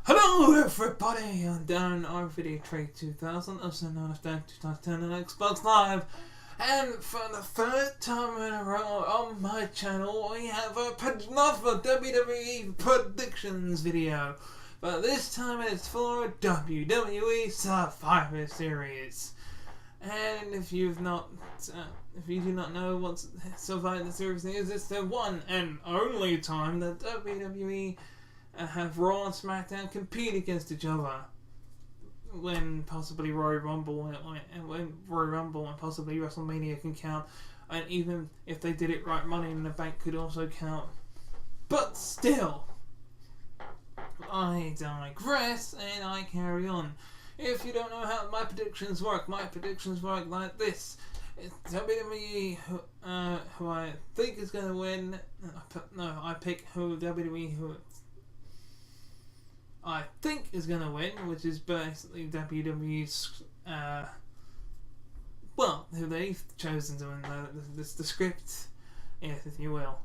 Hello everybody, I'm Danrvdtree2000, also known as Dan2010 on Xbox Live, and for the third time in a row on my channel we have another WWE predictions video, but this time it's for WWE Survivor Series. And if you do not know what Survivor Series is, it's the one and only time that WWE have Raw and SmackDown compete against each other when possibly Royal Rumble and possibly WrestleMania can count, and even if they did it right, Money in the Bank could also count. But still, I digress and I carry on. If you don't know how my predictions work like this. It's WWE who I think is going to win. I pick who WWE who I think is going to win, which is basically WWE's, who they've chosen to win the script, if you will,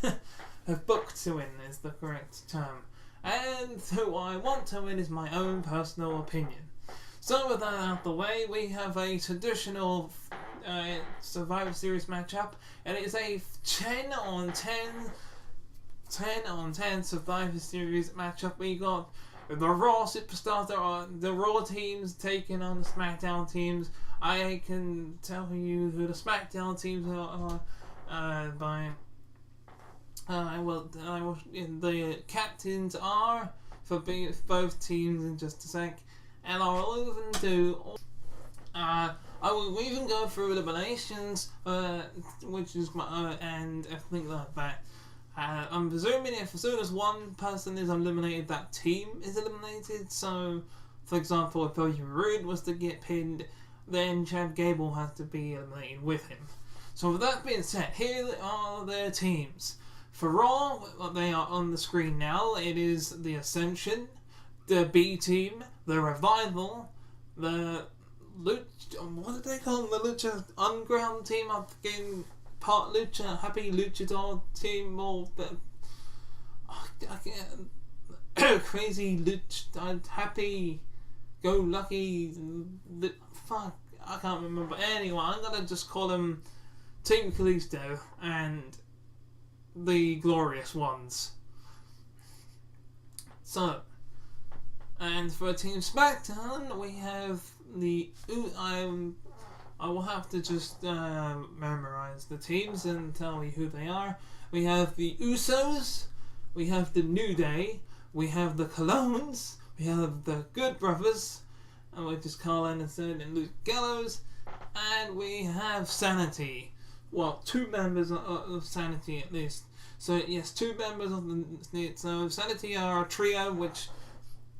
have booked to win is the correct term. And who I want to win is my own personal opinion. So with that out of the way, we have a traditional Survivor Series matchup, and it is a 10 on 10 Survivor Series matchup. We got the Raw superstars, the Raw teams taking on the SmackDown teams. I can tell you who the SmackDown teams are the captains are for both teams in just a sec, and I will even go through eliminations, which is and everything like that. I'm presuming if as soon as one person is eliminated, that team is eliminated. So, for example, if Bobby Roode was to get pinned, then Chad Gable has to be eliminated with him. So with that being said, here are their teams. For Raw, they are on the screen now. It is the Ascension, the B Team, the Revival, the what did they call them? The Lucha Underground team. I'm getting part Lucha, Happy Luchador team, or the crazy Lucha, Happy Go Lucky. Fuck, I can't remember. Anyway, I'm gonna just call them Team Kalisto and the Glorious Ones. So, and for Team SmackDown, we have the I will have to just memorize the teams and tell you who they are. We have the Usos, we have the New Day, we have the Colognes, we have the Good Brothers, which is Carl Anderson and Luke Gallows, and we have Sanity. Well, two members of Sanity at least. So yes, two members of the so Sanity are a trio. Which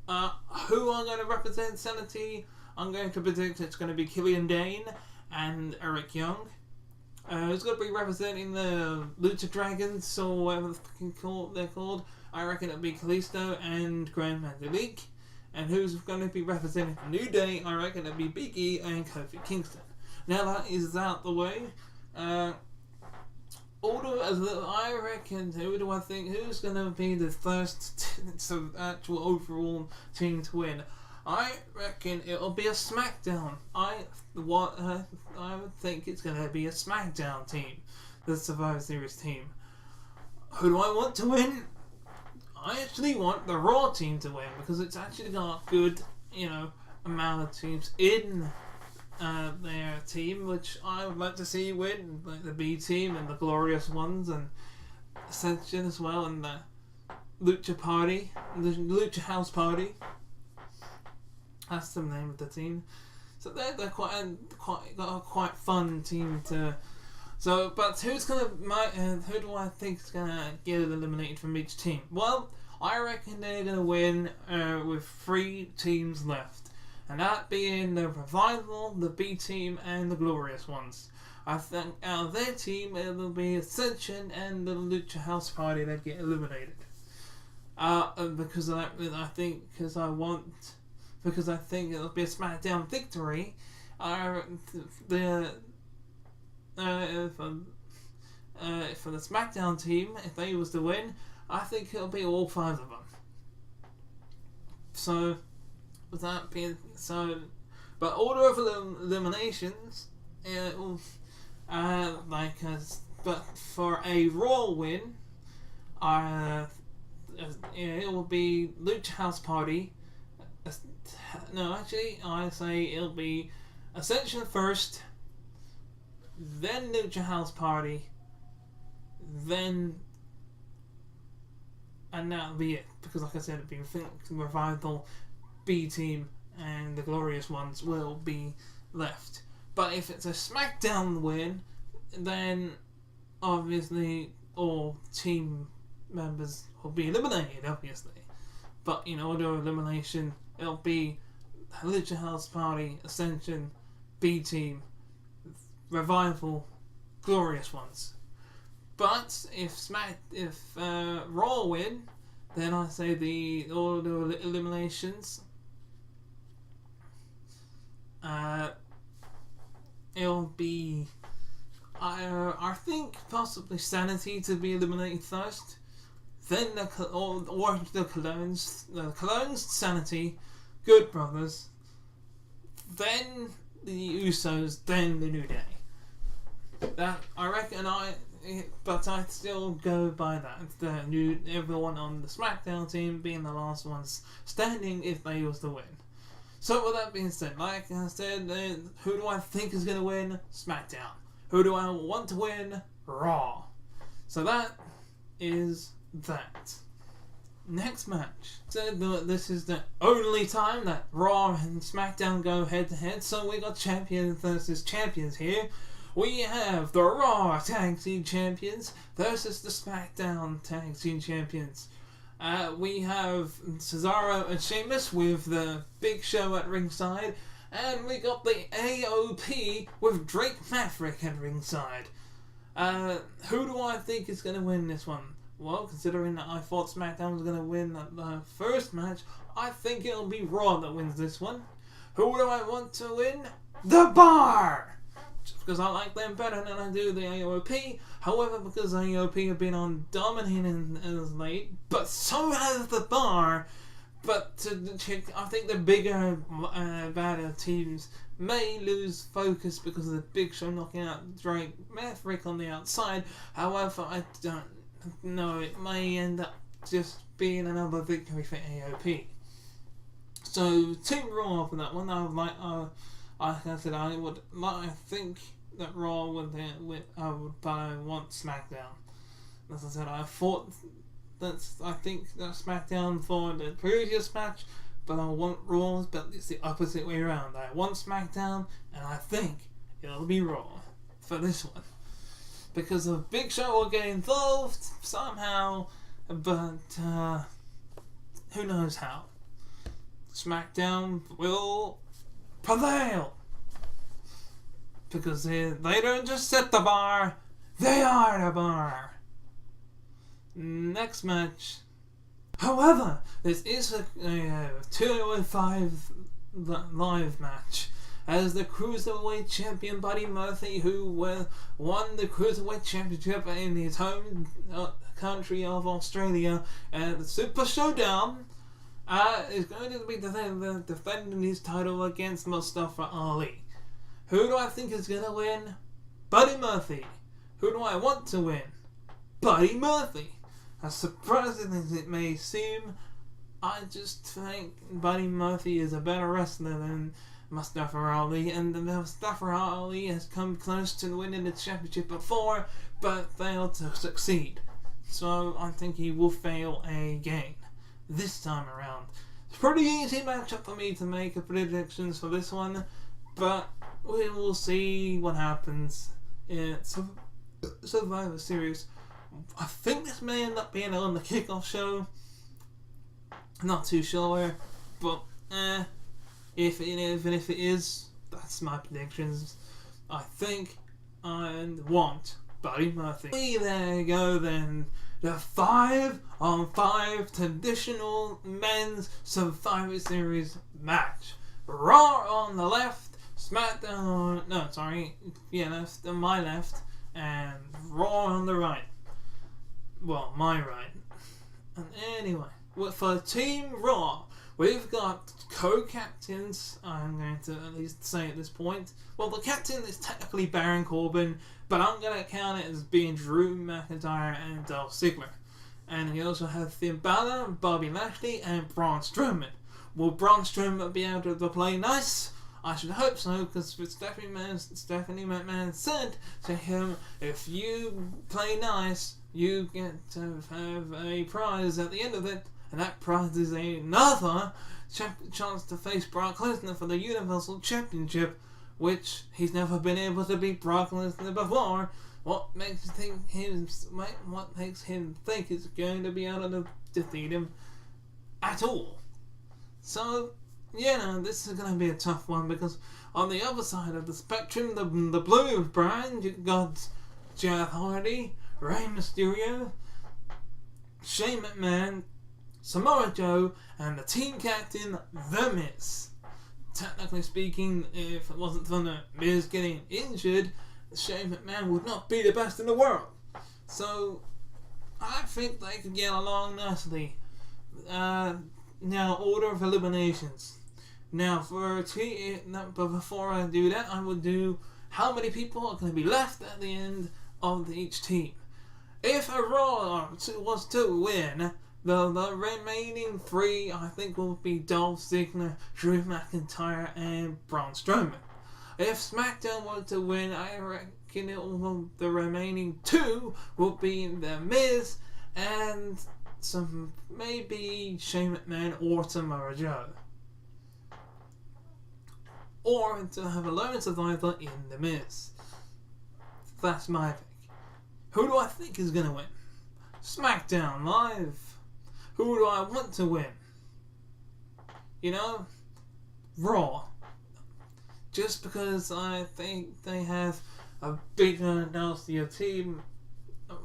who are going to represent Sanity? I'm going to predict it's going to be Killian Dane and Eric Young. Who's going to be representing the Lucha Dragons, or whatever they're called? I reckon it'll be Kalisto and Grand Metalik. And who's going to be representing the New Day? I reckon it'll be Big E and Kofi Kingston. Now that is out the way. I reckon, who do I think, who's going to be the first actual overall team to win? I reckon it'll be a SmackDown. I would think it's going to be a SmackDown team, the Survivor Series team. Who do I want to win? I actually want the Raw team to win, because it's actually got a good, amount of teams in their team, which I would like to see win, like the B Team and the Glorious Ones and Ascension as well, and the Lucha Party, the Lucha House Party. That's the name of the team. So they're quite fun team to. So, but who do I think is gonna get eliminated from each team? Well, I reckon they're gonna win with 3 teams left, and that being the Revival, the B Team, and the Glorious Ones. I think out of their team it'll be Ascension and the Lucha House Party that get eliminated. Because I think it'll be a SmackDown victory. For the SmackDown team, if they was to win, I think it'll be all 5 of them. So, with that being so, but order of eliminations, it will, but for a Raw win, it will be Lucha House Party. No, actually, I say it'll be Ascension first, then Lucha House Party, then, and that'll be it. Because, like I said, it'll be Revival, B Team, and the Glorious Ones will be left. But if it's a SmackDown win, then obviously all team members will be eliminated, obviously. But in order of elimination, it'll be Lucha House Party, Ascension, B Team, Revival, Glorious Ones. But if Raw win, then I say the order of eliminations. It'll be, I think possibly Sanity to be eliminated first, then the Colognes, Sanity, Good Brothers, then the Usos, then the New Day. That I reckon but I still go by that. Everyone on the SmackDown team being the last ones standing if they was to win. So with that being said, like I said, who do I think is going to win? SmackDown. Who do I want to win? Raw. So that is that. Next match. So this is the only time that Raw and SmackDown go head to head. So we got champions versus champions here. We have the Raw Tag Team Champions versus the SmackDown Tag Team Champions. We have Cesaro and Sheamus with the Big Show at ringside, and we got the AOP with Drake Maverick at ringside. Who do I think is going to win this one? Well, considering that I thought SmackDown was going to win the first match, I think it'll be Raw that wins this one. Who do I want to win? The Bar! Just because I like them better than I do the AOP. However, because the AOP have been on dominating as late, but so has the Bar. But I think the bigger, badder teams may lose focus because of the Big Show knocking out Drake Maverick on the outside. However, I don't know. It may end up just being another victory for AOP. So, Team Raw for that one. Like I said, I think that Raw would but I want SmackDown. As I said, I think that SmackDown for the previous match, but I want Raw, but it's the opposite way around. I want SmackDown, and I think it'll be Raw for this one. Because the Big Show will get involved somehow, but who knows how. SmackDown will prevail. Because they don't just set the bar, they are the bar. Next match. However, this is a 205 live match. As the Cruiserweight Champion Buddy Murphy, who won the Cruiserweight Championship in his home country of Australia at the Super Showdown, is going to be defending his title against Mustafa Ali. Who do I think is going to win? Buddy Murphy. Who do I want to win? Buddy Murphy. As surprising as it may seem, I just think Buddy Murphy is a better wrestler than Mustafa Ali, and Mustafa Ali has come close to winning the championship before, but failed to succeed. So I think he will fail again this time around. It's a pretty easy matchup for me to make predictions for this one, but we will see what happens in Survivor Series. I think this may end up being on the kickoff show. Not too sure, but even if it is, that's my predictions. I think I want Buddy Murphy. There you go then. The 5-on-5 traditional men's Survivor Series match. Raw on the left, SmackDown left on my left, and Raw on the right. Well, my right. And anyway, for Team Raw, We've got co-captains, I'm going to at least say at this point. Well, the captain is technically Baron Corbin, but I'm going to count it as being Drew McIntyre and Dolph Ziggler. And we also have Finn Balor, Bobby Lashley, and Braun Strowman. Will Braun Strowman be able to play nice? I should hope so, because Stephanie McMahon said to him, if you play nice, you get to have a prize at the end of it, and that prize is another chance to face Brock Lesnar for the Universal Championship, which he's never been able to beat Brock Lesnar before. What makes him think he's going to be able to defeat him at all? So, this is going to be a tough one, because on the other side of the spectrum, the blue brand, you've got Jeff Hardy, Rey Mysterio, Shane McMahon, Samoa Joe, and the team captain, The Miz. Technically speaking, if it wasn't for The Miz getting injured, Shane McMahon would not be the best in the world. So, I think they could get along nicely. Now, order of eliminations. Now, but before I do that, I will do how many people are going to be left at the end of each team. If a Raw was to win, the remaining three, I think, will be Dolph Ziggler, Drew McIntyre, and Braun Strowman. If SmackDown were to win, I reckon the remaining two will be The Miz and maybe Shane McMahon or Samoa Joe. Or to have a lone survivor in The Miz. That's my pick. Who do I think is going to win? SmackDown Live. Who do I want to win? Raw. Just because I think they have a bigger, nastier team.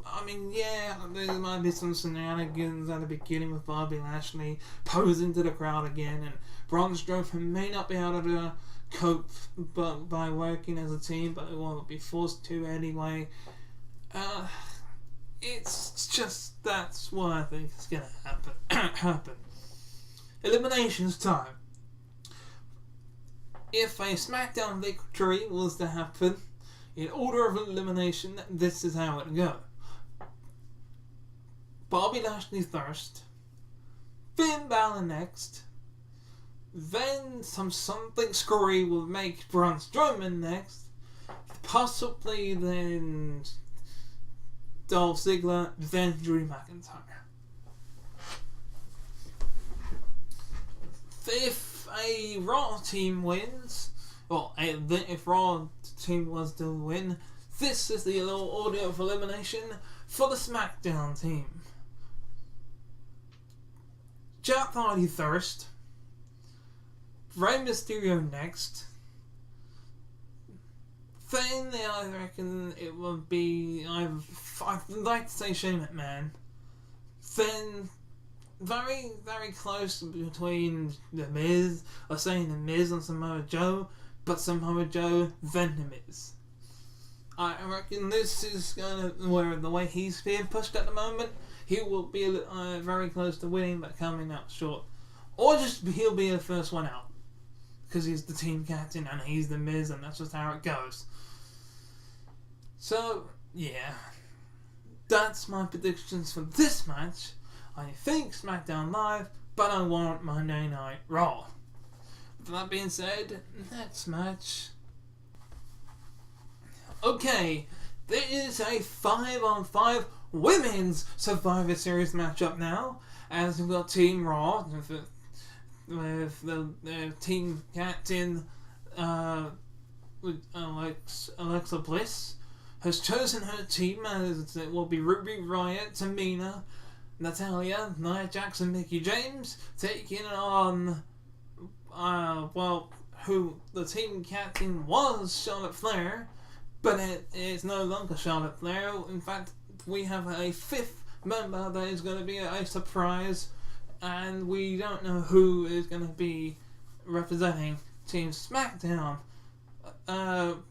I mean, there might be some shenanigans at the beginning with Bobby Lashley posing to the crowd again, and Braun Strowman may not be able to cope by working as a team, but it won't be forced to anyway. It's just, that's what I think is going to happen. Eliminations time. If a SmackDown victory was to happen, in order of elimination, this is how it would go. Bobby Lashley first, Finn Balor next, then something screwy will make Braun Strowman next, possibly then Dolph Ziggler, then Drew McIntyre. If a Raw team wins, if Raw team was to win, this is the little order of elimination for the SmackDown team. Jeff Hardy first, Rey Mysterio next, then I reckon it would be, I'd like to say Shane McMahon, then very, very close between The Miz, or saying The Miz and Samoa Joe, but Samoa Joe, then The Miz. I reckon this is where the way he's being pushed at the moment, he will be very close to winning, but coming out short. Or just he'll be the first one out, because he's the team captain and he's The Miz, and that's just how it goes. So, that's my predictions for this match. I think SmackDown Live, but I want Monday Night Raw. With that being said, next match. Okay, there is a 5-on-5 Women's Survivor Series matchup now, as we've got Team Raw with the team captain with Alexa Bliss has chosen her team, as it will be Ruby Riott, Tamina, Natalya, Nia Jax, and Mickie James, taking on who the team captain was Charlotte Flair, but it is no longer Charlotte Flair. In fact, we have a fifth member that is going to be a surprise, and we don't know who is going to be representing Team SmackDown.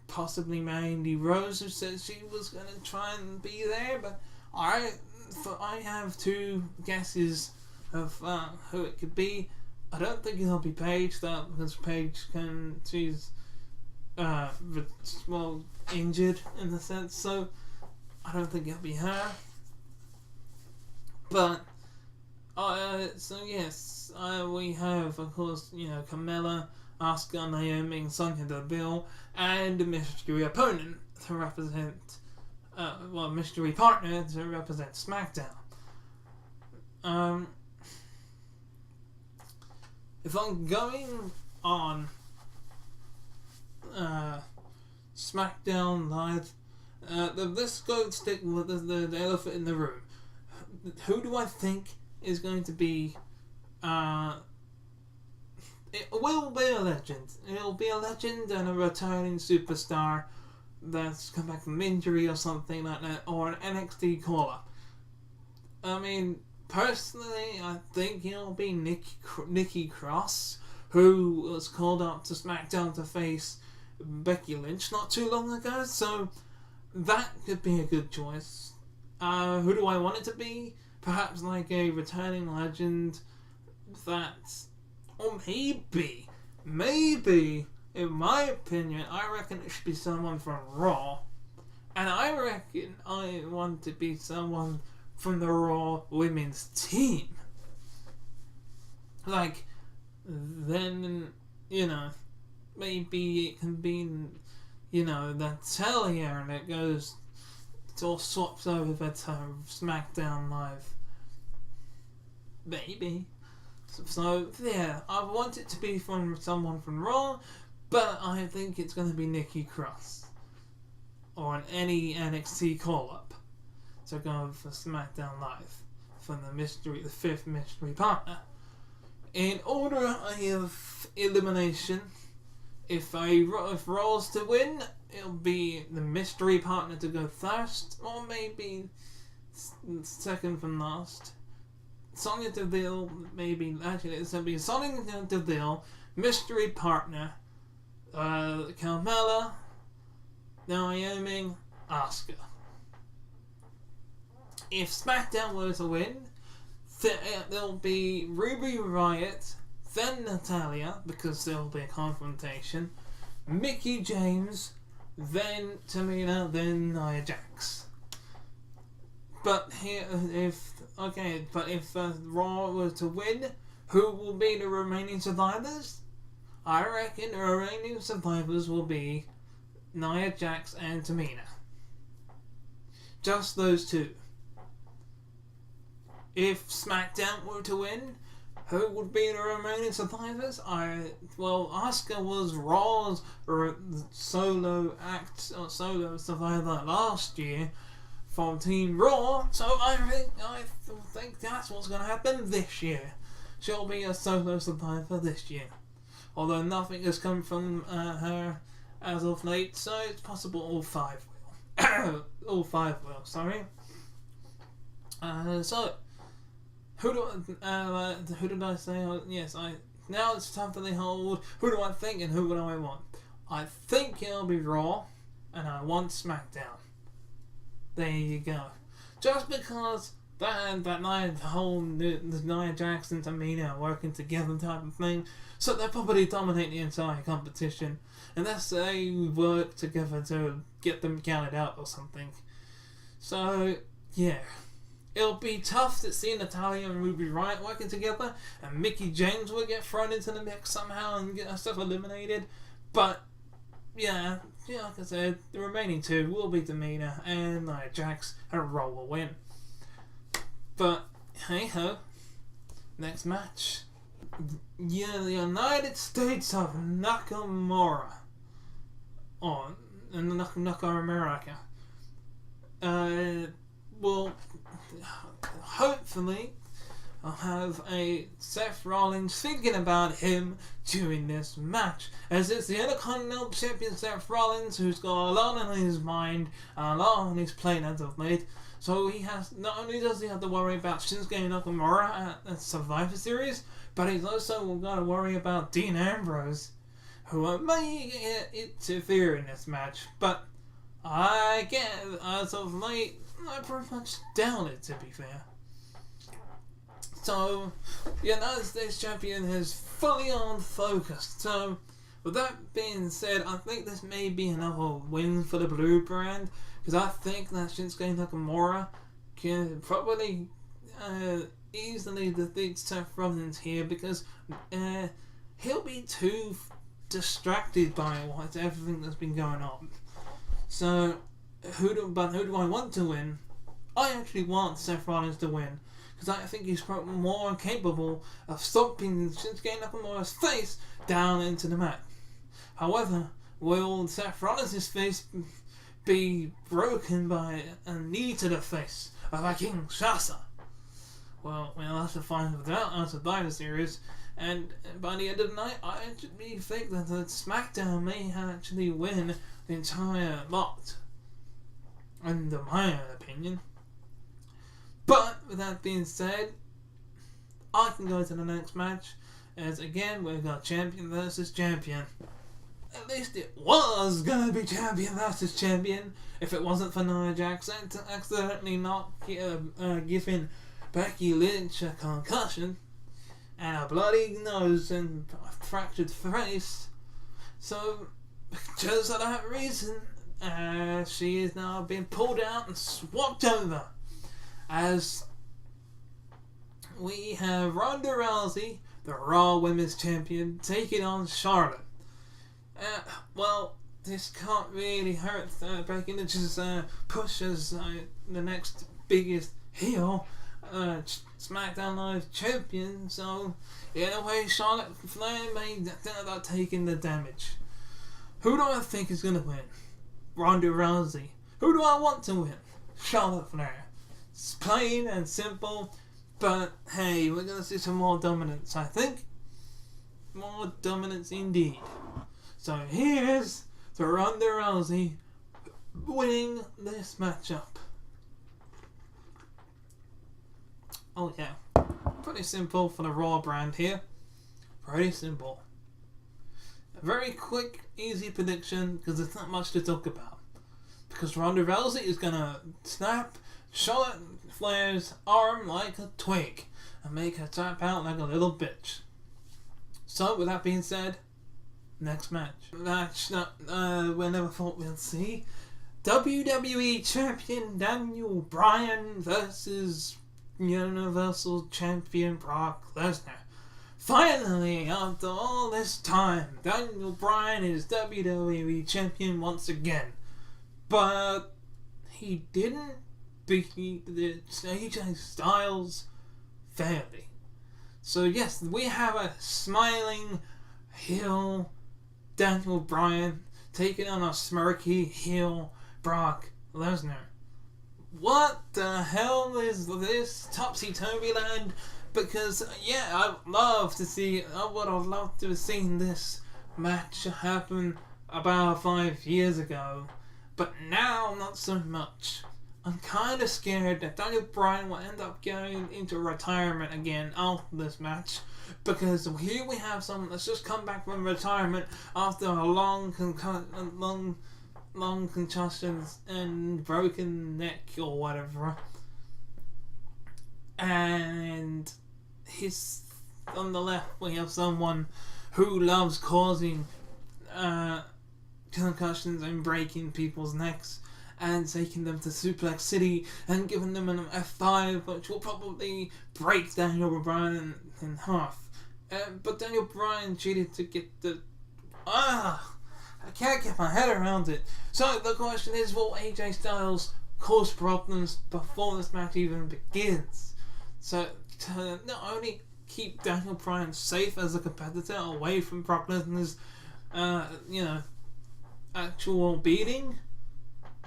Possibly Mandy Rose, who said she was going to try and be there, but I have two guesses of who it could be. I don't think it'll be Paige, that because she's injured in the sense, so I don't think it'll be her. But so yes, we have, of course, Carmella, Asuka, Naomi, and Sonya Deville, and a mystery opponent to represent, mystery partner to represent SmackDown. If I'm going on SmackDown Live, let's go stick with the elephant in the room. Who do I think is going to be? It will be a legend. It'll be a legend and a returning superstar that's come back from injury or something like that, or an NXT call-up. I mean, personally, I think it'll be Nikki Cross, who was called up to SmackDown to face Becky Lynch not too long ago, so that could be a good choice. Who do I want it to be? Perhaps like a returning legend or maybe, in my opinion, I reckon it should be someone from Raw. And I reckon I want to be someone from the Raw women's team. Like, then, maybe it can be, Natalia, and it goes, it all swaps over to SmackDown Live. Maybe. So, yeah, I want it to be from someone from Raw, but I think it's going to be Nikki Cross. Or any NXT call-up to go for SmackDown Live for the fifth mystery partner. In order of elimination, if Raw's to win, it'll be the mystery partner to go first, or maybe second from last. Sonya Deville, maybe, actually it's going to be Sonya Deville, mystery partner, Carmella, Naomi, Asuka. If SmackDown were to win, there'll be Ruby Riott, then Natalia, because there'll be a confrontation, Mickie James, then Tamina, then Nia Jax. But if Raw were to win, who will be the remaining survivors? I reckon the remaining survivors will be Nia Jax and Tamina. Just those two. If SmackDown were to win, who would be the remaining survivors? Asuka was Raw's solo survivor last year from Team Raw, so I think that's what's going to happen this year. She'll be a solo survivor this year. Although nothing has come from her as of late, so it's possible all five will. So, who did I say? Yes, now it's time for the whole, who do I think and who do I want? I think it'll be Raw, and I want SmackDown. There you go. Just because the Nia Jax and Tamina are working together type of thing, so they'll probably dominate the entire competition, unless they work together to get them counted out or something. So, yeah. It'll be tough to see Natalia and Ruby Riott working together, and Mickie James will get thrown into the mix somehow and get herself eliminated. But, yeah, like I said, the remaining two will be Tamina and Nia Jax, and Raw will win. But, hey ho, next match. Yeah, the United States of Nakamura. Oh, Nakamura. Well, hopefully I'll have a Seth Rollins thinking about him during this match, as it's the Intercontinental Champion Seth Rollins who's got a lot on his mind and a lot on his plate as of late. So he has, not only does he have to worry about Shinsuke Nakamura at Survivor Series, but he's also got to worry about Dean Ambrose, who may interfere in this match. But I get, as of late, I pretty much doubt it, to be fair. So, the United States Champion is fully on focused. So, with that being said, I think this may be another win for the Blue brand, because I think that Shinsuke Nakamura can probably easily defeat Seth Rollins here, because he'll be too distracted by everything that's been going on. So, who do I want to win? I actually want Seth Rollins to win, because I think he's more capable of stomping Shinsuke Nakamura's face down into the mat. However, will Seth Rollins' face be broken by a knee to the face of a Kinshasa? Well, we'll have to find out on Survivor Series, and by the end of the night, I actually think that the SmackDown may actually win the entire lot, under my opinion. But, with that being said, I can go to the next match, as again, we've got champion versus champion. At least it was gonna be champion versus champion, if it wasn't for Nia Jax accidentally not giving Becky Lynch a concussion, and a bloody nose and a fractured face. So, just for that reason, she is now being pulled out and swapped over, as we have Ronda Rousey, the Raw Women's Champion, taking on Charlotte. Well, this can't really hurt Becky Lynch's push as the next biggest heel SmackDown Live champion, so in a way Charlotte Flair may end up taking the damage. Who do I think is going to win? Ronda Rousey. Who do I want to win? Charlotte Flair. It's plain and simple, but hey, we're going to see some more dominance, I think. More dominance indeed. So here's to Ronda Rousey winning this matchup. Oh yeah, pretty simple for the Raw brand here. Pretty simple. A very quick, easy prediction, because there's not much to talk about. Because Ronda Rousey is gonna snap Charlotte Flair's arm like a twig and make her tap out like a little bitch. So with that being said, next match that we never thought we'd see. WWE Champion Daniel Bryan versus Universal Champion Brock Lesnar. Finally, after all this time, Daniel Bryan is WWE Champion once again. But he didn't beat the AJ Styles fairly. So yes, we have a smiling heel Daniel Bryan taking on a smirky heel Brock Lesnar. What the hell is this topsy-turvy land? Because yeah, I would have loved to have seen this match happen about 5 years ago, but now not so much. I'm kind of scared that Daniel Bryan will end up going into retirement again after this match, because here we have someone that's just come back from retirement after a long concussions and broken neck or whatever, and he's on the left. We have someone who loves causing concussions and breaking people's necks and taking them to Suplex City and giving them an F5, which will probably break Daniel Bryan in half. But Daniel Bryan cheated to get the... I can't get my head around it. So the question is, will AJ Styles cause problems before this match even begins? So to not only keep Daniel Bryan safe as a competitor away from Brock Lesnar's actual beating,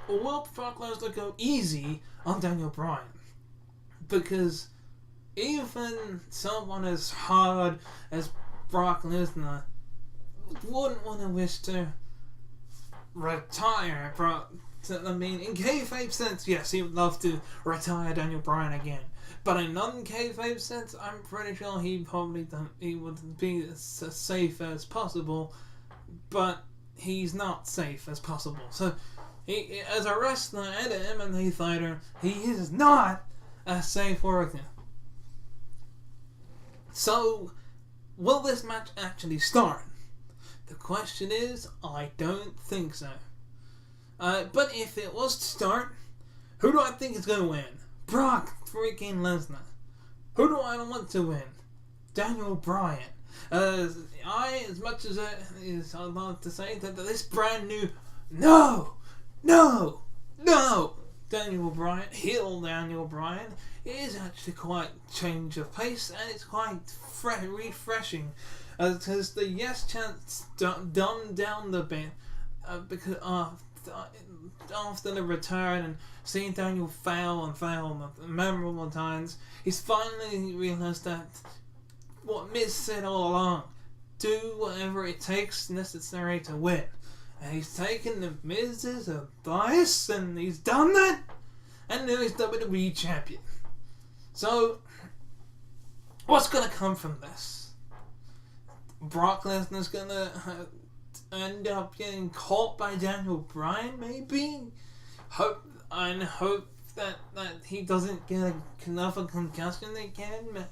or will Brock Lesnar go easy on Daniel Bryan? Because even someone as hard as Brock Lesnar wouldn't want to wish to retire Brock. I mean, in kayfabe sense, yes, he would love to retire Daniel Bryan again. But in non-kayfabe sense, I'm pretty sure he would be as safe as possible. But he's not safe as possible. So, he, as a wrestler and an MMA fighter, he is not a safe worker. So, will this match actually start? The question is, I don't think so. But if it was to start, who do I think is going to win? Brock freaking Lesnar. Who do I want to win? Daniel Bryan. As much as I'd love to say that this brand new, no, Daniel Bryan, heel Daniel Bryan, is actually quite change of pace, and it's quite refreshing. Because the yes chants dumbed down the bit because after the return and seeing Daniel fail memorable times, he's finally realised that what Miz said all along, do whatever it takes necessary to win. And he's taken the Miz's advice and he's done that, and now he's WWE champion. So, what's going to come from this? Brock Lesnar's going to end up getting caught by Daniel Bryan, maybe? Hope that he doesn't get another concussion again.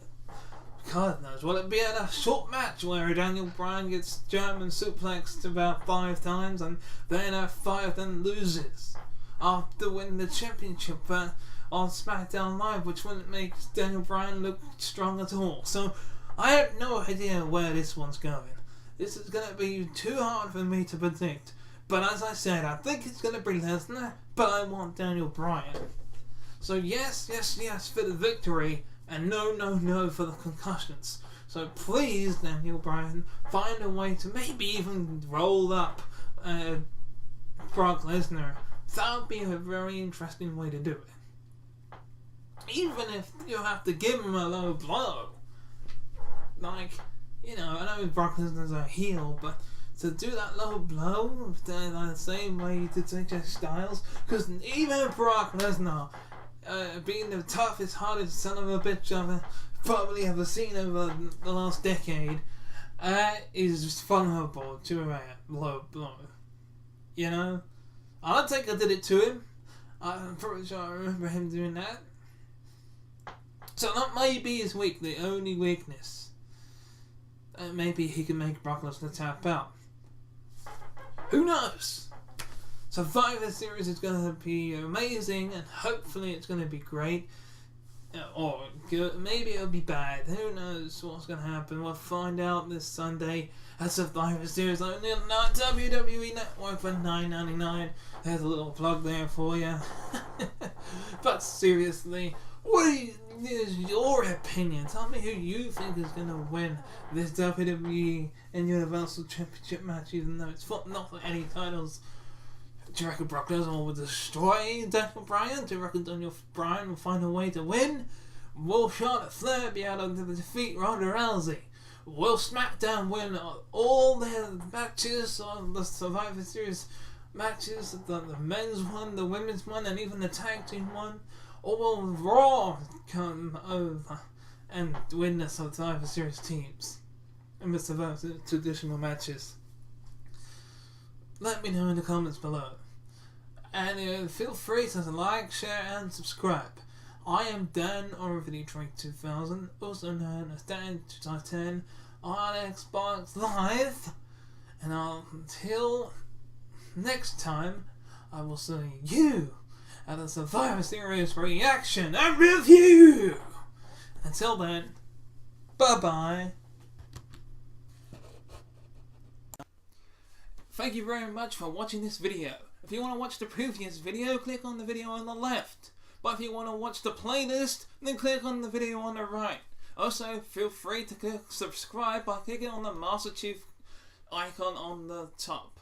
God knows. Will it be a short match where Daniel Bryan gets German suplexed about 5 times and then at 5 then loses after winning the championship on SmackDown Live, which wouldn't make Daniel Bryan look strong at all. So I have no idea where this one's going. This is going to be too hard for me to predict. But as I said, I think it's going to be Lesnar, but I want Daniel Bryan. So yes for the victory, and no for the concussions. So please, Daniel Bryan, find a way to maybe even roll up Brock Lesnar. That would be a very interesting way to do it. Even if you have to give him a low blow. Like, I know Brock Lesnar's a heel, but to do that low blow the same way you did AJ Styles, because even Brock Lesnar, being the toughest, hardest son of a bitch I've probably ever seen over the last decade, is vulnerable to a low blow. I don't think I did it to him. I'm pretty sure I remember him doing that. So that may be his the only weakness. Maybe he can make Brock Lesnar tap out. Who knows? Survivor Series is going to be amazing, and hopefully it's going to be great. Or good. Maybe it'll be bad. Who knows what's going to happen? We'll find out this Sunday at Survivor Series only on the WWE Network for $9.99. There's a little plug there for you. But seriously, what is your opinion? Tell me who you think is going to win this WWE and Universal Championship match, even though it's not for any titles. Do you reckon Brock Lesnar will destroy Daniel Bryan? Do you reckon Daniel Bryan will find a way to win? Will Charlotte Flair be able to defeat Ronda Rousey? Will SmackDown win all their matches on the Survivor Series matches? The men's one, the women's one, and even the tag team one? Or will Raw come over and win the Survivor Series teams in the Survivor traditional matches? Let me know in the comments below. And feel free to like, share and subscribe. I am Danrvdtree2000, also known as Dan2010 on Xbox Live. And until next time, I will see you at the Survivor Series reaction and review. Until then, bye-bye. Thank you very much for watching this video. If you want to watch the previous video, click on the video on the left. But if you want to watch the playlist, then click on the video on the right. Also, feel free to click subscribe by clicking on the Master Chief icon on the top.